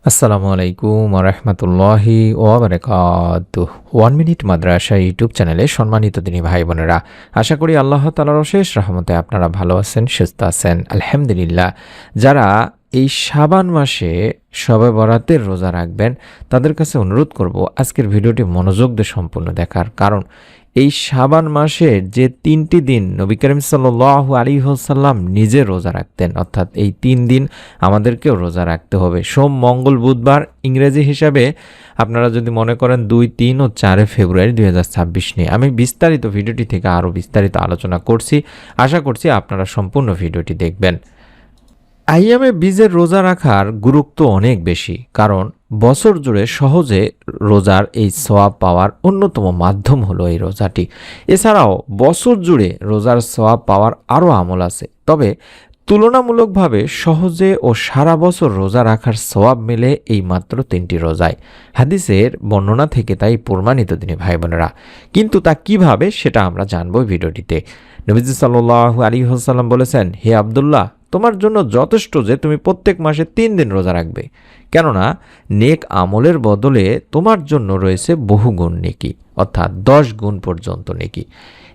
আসসালামু আলাইকুম রহমতুল্লাহি ওয়াবারাকাতুহ। 1 মিনিট মাদ্রাসা ইউটিউব চ্যানেলে সম্মানিত দিনী ভাই বোনেরা, আশা করি আল্লাহ তাআলার অশেষ রহমতে আপনারা ভালো আছেন, সুস্থ আছেন আলহামদুলিল্লাহ। যারা এই শাবান মাসে শবে বরাতের রোজা রাখবেন তাদের কাছে অনুরোধ করব আজকের ভিডিওটি মনোযোগ দিয়ে সম্পূর্ণ দেখার। কারণ এই শাবান মাসের যে 3টি দিন নবী করিম সাল্লাল্লাহু আলাইহি ওয়াসাল্লাম নিজে রোজা রাখতেন, অর্থাৎ এই 3 দিন আমাদেরকেও রোজা রাখতে হবে। সোম, মঙ্গল, বুধবার ইংরেজি হিসাবে আপনারা যদি মনে করেন 2, 3 ও 4 ফেব্রুয়ারি 2026 নিয়ে আমি বিস্তারিত ভিডিওটি থেকে আরও বিস্তারিত আলোচনা করছি। আশা করছি আপনারা সম্পূর্ণ ভিডিওটি দেখবেন। আইয়ামে বীজের রোজা রাখার গুরুত্ব অনেক বেশি, কারণ বছর জুড়ে সহজে রোজার এই সওয়াব পাওয়ার অন্যতম মাধ্যম হলো এই রোজাটি। এছাড়াও বছর জুড়ে রোজার সওয়াব পাওয়ার আরও আমল আছে, তবে তুলনামূলকভাবে সহজে ও সারা বছর রোজা রাখার সওয়াব মেলে এই মাত্র 3টি রোজায়। হাদিসের বর্ণনা থেকে তাই প্রমাণিত দিনী ভাই বোনেরা। কিন্তু তা কিভাবে সেটা আমরা জানবো ভিডিওটিতে। নবীজি সাল্লাল্লাহু আলাইহি ওয়াসাল্লাম বলেছেন, হে আব্দুল্লাহ, তোমার জন্য যথেষ্ট যে তুমি প্রত্যেক মাসে 3 দিন রোজা রাখবে, কেননা নেক আমলের বদলে তোমার জন্য রয়েছে বহু গুণ নেকি, অর্থাৎ 10 গুণ পর্যন্ত নেকি।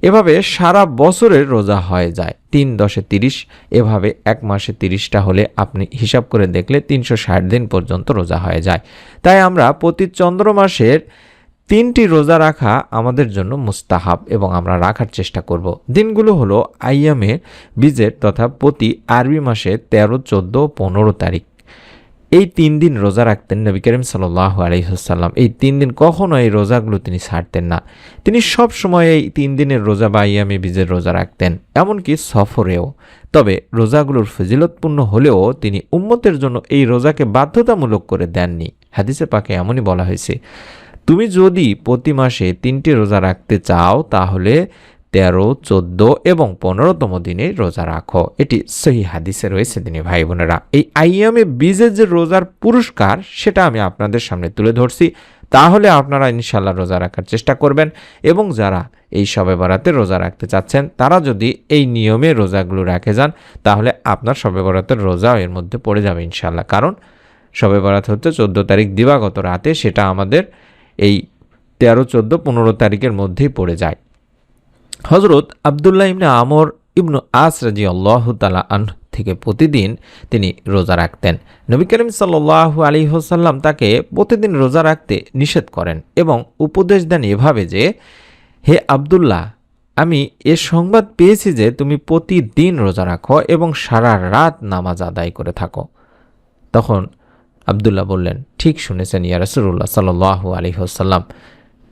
এভাবে সারা বছরের রোজা হয়ে যায় 3 10 30। এভাবে এক মাসে 30টা হলে আপনি হিসাব করে দেখলে 360 দিন পর্যন্ত রোজা হয়ে যায়। তাই আমরা প্রতি চন্দ্র মাসের 3টি রোজা রাখা আমাদের জন্য মুস্তাহাব এবং আমরা রাখার চেষ্টা করব। দিনগুলো হলো আইয়ামে বীজের তথা প্রতি আরবি মাসে 13, 14, 15 তারিখ। এই 3 দিন রোজা রাখতেন নবী করিম সাল্লাল্লাহু আলাইহি ওয়াসাল্লাম। এই 3 দিন কখনো এই রোজাগুলো তিনি ছাড়তেন না। তিনি সব সময় এই 3 দিনের রোজা বা আইয়ামে বীজের রোজা রাখতেন, এমনকি সফরেও। তবে রোজাগুলোর ফজিলতপূর্ণ হলেও তিনি উম্মতের জন্য এই রোজাকে বাধ্যতামূলক করে দেননি। হাদিসে পাকে এমনই বলা হয়েছে, তুমি যদি প্রতি মাসে 3টি রোজা রাখতে চাও তাহলে 13, 14 এবং 15তম দিনে রোজা রাখো। এটি সহিহ হাদিসে রয়েছে দিনী ভাই বোনেরা। এই আইয়ামে বীজের যে রোজার পুরস্কার সেটা আমি আপনাদের সামনে তুলে ধরছি, তাহলে আপনারা ইনশাল্লাহ রোজা রাখার চেষ্টা করবেন। এবং যারা এই শবে বরাতের রোজা রাখতে চাচ্ছেন তারা যদি এই নিয়মে রোজাগুলো রেখে যান তাহলে আপনার শবে বরাতের রোজাও এর মধ্যে পড়ে যাবে ইনশাল্লাহ। কারণ শবে বরাত হচ্ছে 14 তারিখ দিবাগত রাতে, সেটা আমাদের এই 13, 14, 15 তারিখের মধ্যেই পড়ে যায়। হযরত আব্দুল্লাহ ইবনে আমর ইবনু আস রাদিয়াল্লাহু তাআলা আনহু থেকে প্রতিদিন তিনি রোজা রাখতেন। নবী করিম সাল্লাল্লাহু আলাইহি ওয়াসাল্লাম তাকে প্রতিদিন রোজা রাখতে নিষেধ করেন এবং উপদেশ দেন এভাবে যে, হে আব্দুল্লাহ, আমি এ সংবাদ পেয়েছি যে তুমি প্রতিদিন রোজা রাখো এবং সারা রাত নামাজ আদায় করে থাকো। তখন আব্দুল্লাহ বললেন, ঠিক শুনেছেন ইয়া রাসূলুল্লাহ সাল্লাল্লাহু আলাইহি ওয়াসাল্লাম।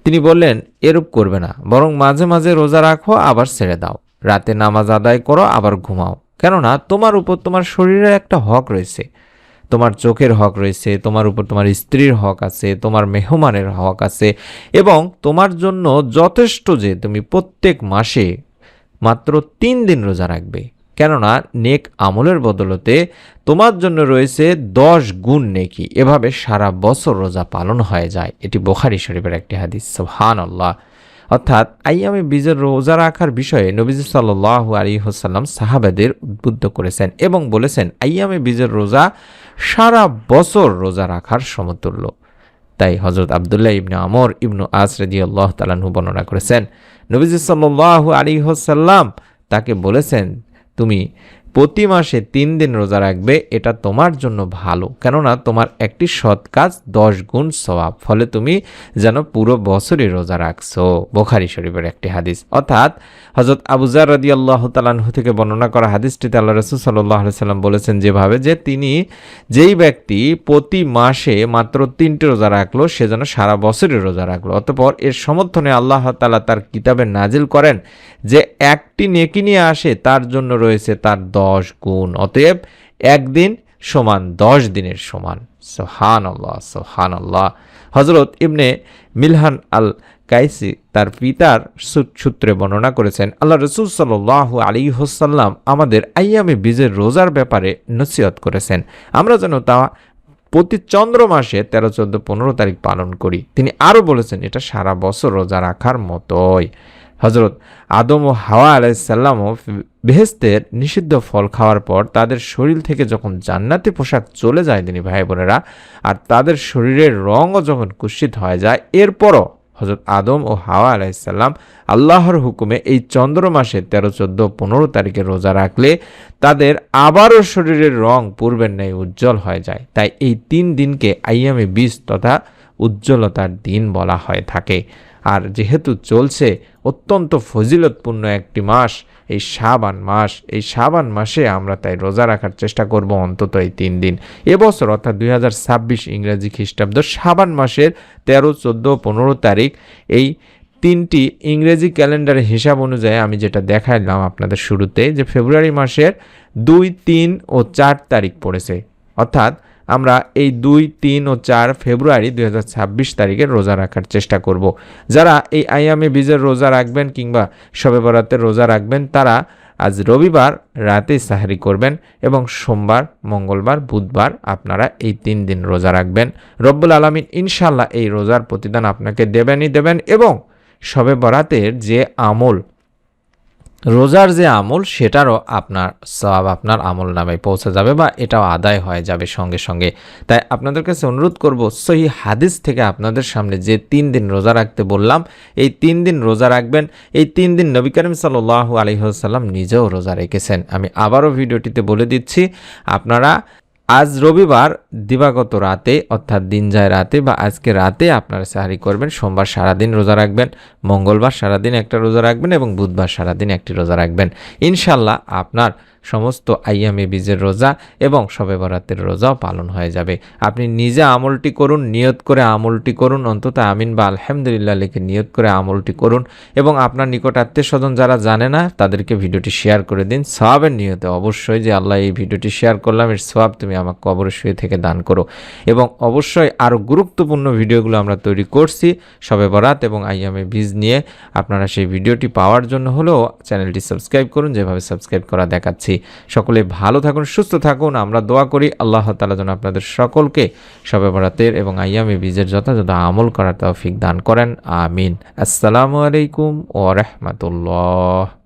তিনি বললেন, এরূপ করবে না, বরং মাঝে মাঝে রোজা রাখো আবার ছেড়ে দাও, রাতে নামাজ আদায় করো আবার ঘুমাও। কেননা তোমার উপর তোমার শরীরে একটা হক রয়েছে, তোমার চোখের হক রয়েছে, তোমার উপর তোমার স্ত্রীর হক আছে, তোমার মেহমানের হক আছে, এবং তোমার জন্য যথেষ্ট যে তুমি প্রত্যেক মাসে মাত্র 3 দিন রোজা রাখবে, কেননা নেক আমলের বদলতে তোমার জন্য রয়েছে 10 গুণ নেকি। এভাবে সারা বছর রোজা পালন হয়ে যায়। এটি বুখারী শরীফের একটি হাদিস। সুবহানাল্লাহ। অর্থাৎ আইয়ামে বীজের রোজা রাখার বিষয়ে নবীজি সাল্লাল্লাহু আলাইহি ওয়াসাল্লাম সাহাবাদের উদ্বুদ্ধ করেছেন এবং বলেছেন আইয়ামে বীজের রোজা সারা বছর রোজা রাখার সমতুল্য। তাই হযরত আব্দুল্লাহ ইবনে আমর ইবনু আস রাদিয়াল্লাহু তাআলা আনহু বর্ণনা করেছেন, নবীজি সাল্লাল্লাহু আলাইহি ওয়াসাল্লাম তাকে বলেছেন, তুমি প্রতি মাসে 3 দিন রোজা রাখবে, এটা তোমার জন্য ভালো, কেননা তোমার একটি সৎ কাজ 10 গুণ সওয়াব, ফলে তুমি যেন পুরো বছরই রোজা রাখছো। বুখারী শরীফের একটি হাদিস। অর্থাৎ হযরত আবু যর রাদিয়াল্লাহু তাআলা আনহু থেকে বর্ণনা করা হাদিসটিতে আল্লাহ রাসূল সাল্লাল্লাহু আলাইহি সাল্লাম বলেছেন যেভাবে, যে যেই ব্যক্তি প্রতি মাসে মাত্র 3টি রোজা রাখলো সে যেন সারা বছরই রোজা রাখলো। অতঃপর এর সমর্থনে আল্লাহ তাআলা তার কিতাবে নাজিল করেন যে একটি নেকি নিয়ে আসে তার জন্য রয়েছে তার 10 গুণ। অতএব একদিন সমান 10 দিনের সমান। সুবহানাল্লাহ, সুবহানাল্লাহ। হযরত ইবনে মিলহান আল কাইসি তার পিতার সূত্রে বর্ণনা করেছেন, আল্লাহ রাসূল সাল্লাল্লাহু আলাইহি ওয়াসাল্লাম আমাদের আইয়ামে বীজের রোজার ব্যাপারে নসিহত করেছেন, আমরা যেন তা প্রতি চন্দ্র মাসে 13, 14, 15 তারিখ পালন করি। তিনি আরও বলেছেন এটা সারা বছর রোজা রাখার মতোই। হজরত আদম ও হাওয়া আলাইসাল্লামও বেহেশতের নিষিদ্ধ ফল খাওয়ার পর তাদের শরীর থেকে যখন জান্নাতি পোশাক চলে যায় দিনী ভাই বোনেরা, আর তাদের শরীরের রঙও যখন কুৎসিত হয়ে যায়, এরপরও হজরত আদম ও হাওয়া আলাইসাল্লাম আল্লাহর হুকুমে এই চন্দ্র মাসে 13, 14, 15 তারিখে রোজা রাখলে তাদের আবারও শরীরের রং পূর্বের ন্যায় উজ্জ্বল হয়ে যায়। তাই এই 3 দিনকে আইয়ামে বীজ তথা উজ্জ্বলতার দিন বলা হয়ে থাকে। আর যেহেতু চলছে অত্যন্ত ফজিলতপূর্ণ একটি মাস এই শাবান মাস, এই শাবান মাসে আমরা তাই রোজা রাখার চেষ্টা করব অন্তত এই 3 দিন। এবছর অর্থাৎ 2026 ইংরেজি খ্রিস্টাব্দ শাবান মাসের 13, 14, 15 তারিখ এই 3টি ইংরেজি ক্যালেন্ডারের হিসাব অনুযায়ী আমি যেটা দেখাইলাম আপনাদের শুরুতে, যে ফেব্রুয়ারি মাসের 2, 3 ও 4 তারিখ পড়েছে। অর্থাৎ আমরা এই 2, 3 ও 4 ফেব্রুয়ারি 2026 তারিখে রোজা রাখার চেষ্টা করব। যারা এই আইয়ামে বীজের রোজা রাখবেন কিংবা শবে বরাতের রোজা রাখবেন, তারা আজ রবিবার রাতে সাহরি করবেন এবং সোমবার, মঙ্গলবার, বুধবার আপনারা এই 3 দিন রোজা রাখবেন। রব্বুল আলামিন ইনশাআল্লাহ এই রোজার প্রতিদান আপনাকে দেবেনই দেবেন, এবং শবে বরাতের যে আমল, রোজার যে আমল, সেটারও আপনার সওয়াব আপনার আমল নামে পৌঁছে যাবে বা এটাও আদায় হয়ে যাবে সঙ্গে সঙ্গে। তাই আপনাদের কাছে অনুরোধ করব, সহিহ হাদিস থেকে আপনাদের সামনে যে 3 দিন রোজা রাখতে বললাম, এই 3 দিন রোজা রাখবেন। এই 3 দিন নবী করিম সাল্লাল্লাহু আলাইহি ওয়াসাল্লাম নিজেও রোজা রেখেছেন। আমি আবারও ভিডিওটিতে বলে দিচ্ছি, আপনারা আজ রবিবার দিবাগত রাতে অর্থাৎ দিন যায় রাতে বা আজকে রাতে আপনারা সাহারি করবেন। সোমবার সারাদিন রোজা রাখবেন, মঙ্গলবার সারাদিন একটা রোজা রাখবেন এবং বুধবার সারাদিন একটি রোজা রাখবেন। ইনশাল্লাহ আপনার সমস্ত আইয়ামে বীজের রোজা এবং শবে বরাতের রোজাও পালন হয়ে যাবে। আপনি নিজে আমলটি করুন, নিয়ত করে আমলটি করুন, অন্তত আমিন বা আলহামদুলিল্লাহ লিখে নিয়ত করে আমলটি করুন, এবং আপনার নিকট আত্মীয় স্বজন যারা জানে না তাদেরকে ভিডিওটি শেয়ার করে দিন সওয়াবের নিয়তে। অবশ্যই যে আল্লাহ এই ভিডিওটি শেয়ার করলাম, এর সওয়াব তুমি আমাকে কবরে শুয়ে থেকে দান করো। এবং অবশ্যই আরও গুরুত্বপূর্ণ ভিডিওগুলো আমরা তৈরি করছি শবে বরাত এবং আইয়ামে বীজ নিয়ে। আপনারা সেই ভিডিওটি পাওয়ার জন্য হলেও চ্যানেলটি সাবস্ক্রাইব করুন, যেভাবে সাবস্ক্রাইব করা দেখাচ্ছি। সকলে ভালো থাকুন, সুস্থ থাকুন। আমরা দোয়া করি আল্লাহ তাআলা যেন আপনাদের সকলকে শবে বরাতের এবং আইয়ামে বীজের যথাযথ আমল করার তৌফিক দান করেন। আমিন। আসসালামু আলাইকুম ওয়া রাহমাতুল্লাহ।